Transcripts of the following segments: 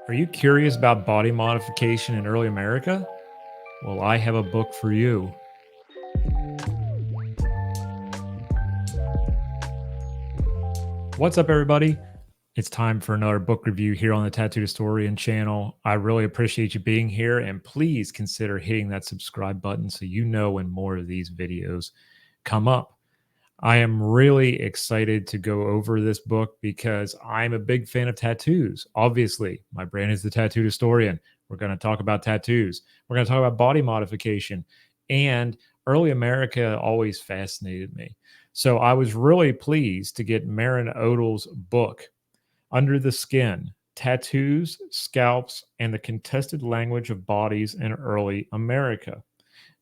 Are you curious about body modification in early America? Well, I have a book for you. What's up, everybody? It's time for another book review here on the Tattooed Historian channel. I really appreciate you being here, and please consider hitting that subscribe button so you know when more of these videos come up. I am really excited to go over this book because I'm a big fan of tattoos. Obviously, my brand is the Tattooed Historian. We're going to talk about tattoos. We're going to talk about body modification. And early America always fascinated me. So I was really pleased to get Mairin Odle's book, Under the Skin: Tattoos, Scalps, and the Contested Language of Bodies in Early America.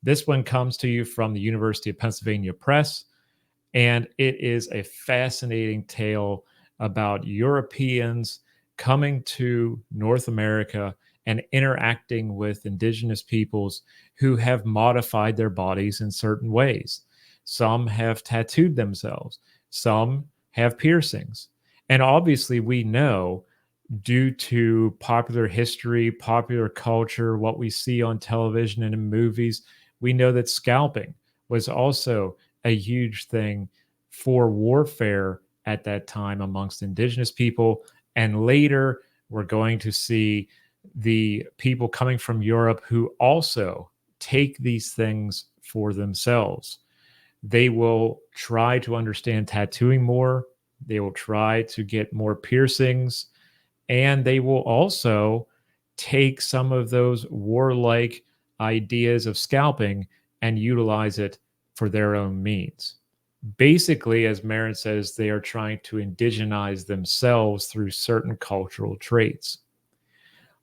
This one comes to you from the University of Pennsylvania Press, and it is a fascinating tale about Europeans coming to North America and interacting with indigenous peoples who have modified their bodies in certain ways. Some have tattooed themselves, some have piercings. And obviously, we know, due to popular history, popular culture, what we see on television and in movies, we know that scalping was also a huge thing for warfare at that time amongst indigenous people. And later, we're going to see the people coming from Europe who also take these things for themselves. They will try to understand tattooing more, they will try to get more piercings, and they will also take some of those warlike ideas of scalping and utilize it for their own means. Basically, as Mairin says, they are trying to indigenize themselves through certain cultural traits.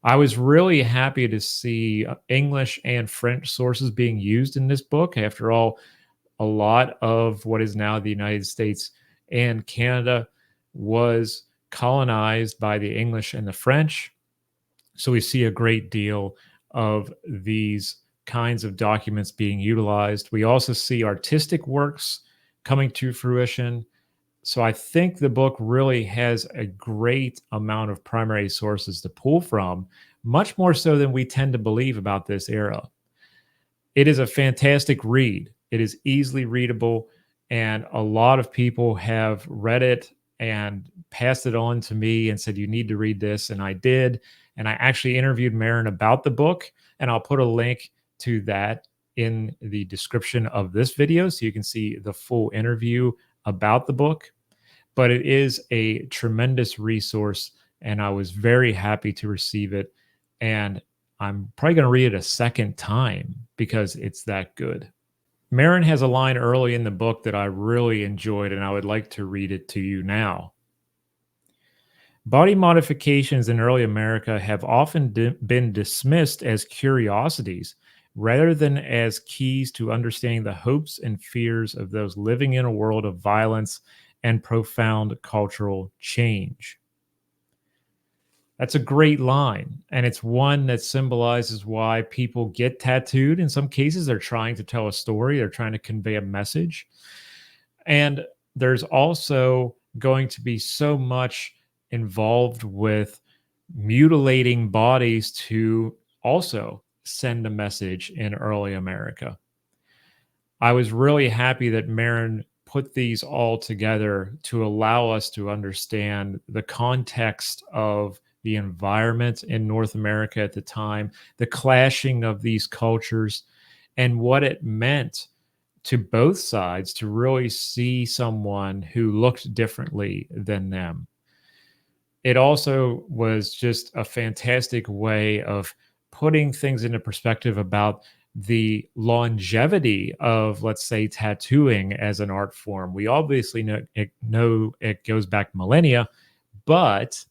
I was really happy to see English and French sources being used in this book. After all, a lot of what is now the United States and Canada was colonized by the English and the French. So we see a great deal of these kinds of documents being utilized. We also see artistic works coming to fruition. So I think the book really has a great amount of primary sources to pull from, much more so than we tend to believe about this era. It is a fantastic read. It is easily readable, and a lot of people have read it and passed it on to me and said, "You need to read this." And I did. And I actually interviewed Mairin about the book, and I'll put a link to that in the description of this video so you can see the full interview about the book. But it is a tremendous resource, and I was very happy to receive it. And I'm probably going to read it a second time because it's that good. Mairin has a line early in the book that I really enjoyed, and I would like to read it to you now. Body modifications in early America have often been dismissed as curiosities rather than as keys to understanding the hopes and fears of those living in a world of violence and profound cultural change. That's a great line. And it's one that symbolizes why people get tattooed. In some cases, they're trying to tell a story, they're trying to convey a message. And there's also going to be so much involved with mutilating bodies to also send a message in early America. I was really happy that Mairin put these all together to allow us to understand the context of the environment in North America at the time, the clashing of these cultures, and what it meant to both sides to really see someone who looked differently than them. It also was just a fantastic way of putting things into perspective about the longevity of, let's say, tattooing as an art form. We obviously know it goes back millennia, but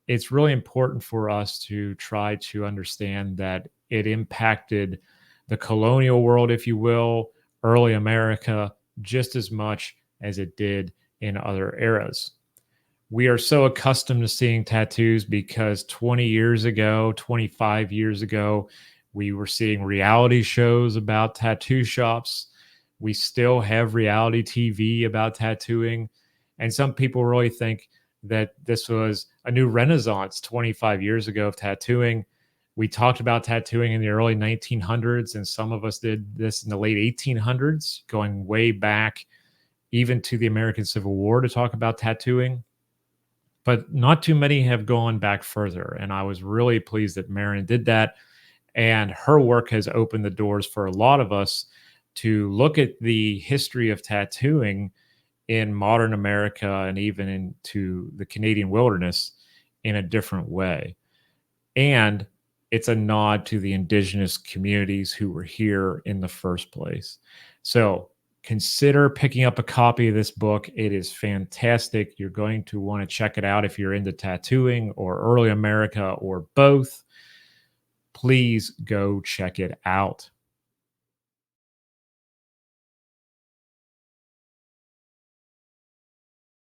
it's really important for us to try to understand that it impacted the colonial world, if you will, early America, just as much as it did in other eras. We are so accustomed to seeing tattoos because 20 years ago, 25 years ago, we were seeing reality shows about tattoo shops. We still have reality TV about tattooing. And some people really think that this was a new renaissance 25 years ago of tattooing. We talked about tattooing in the early 1900s, and some of us did this in the late 1800s, going way back even to the American Civil War to talk about tattooing. But not too many have gone back further. And I was really pleased that Mairin did that. And her work has opened the doors for a lot of us to look at the history of tattooing in modern America and even into the Canadian wilderness in a different way. And it's a nod to the indigenous communities who were here in the first place. So consider picking up a copy of this book. It is fantastic. You're going to want to check it out if you're into tattooing or early America or both. Please go check it out.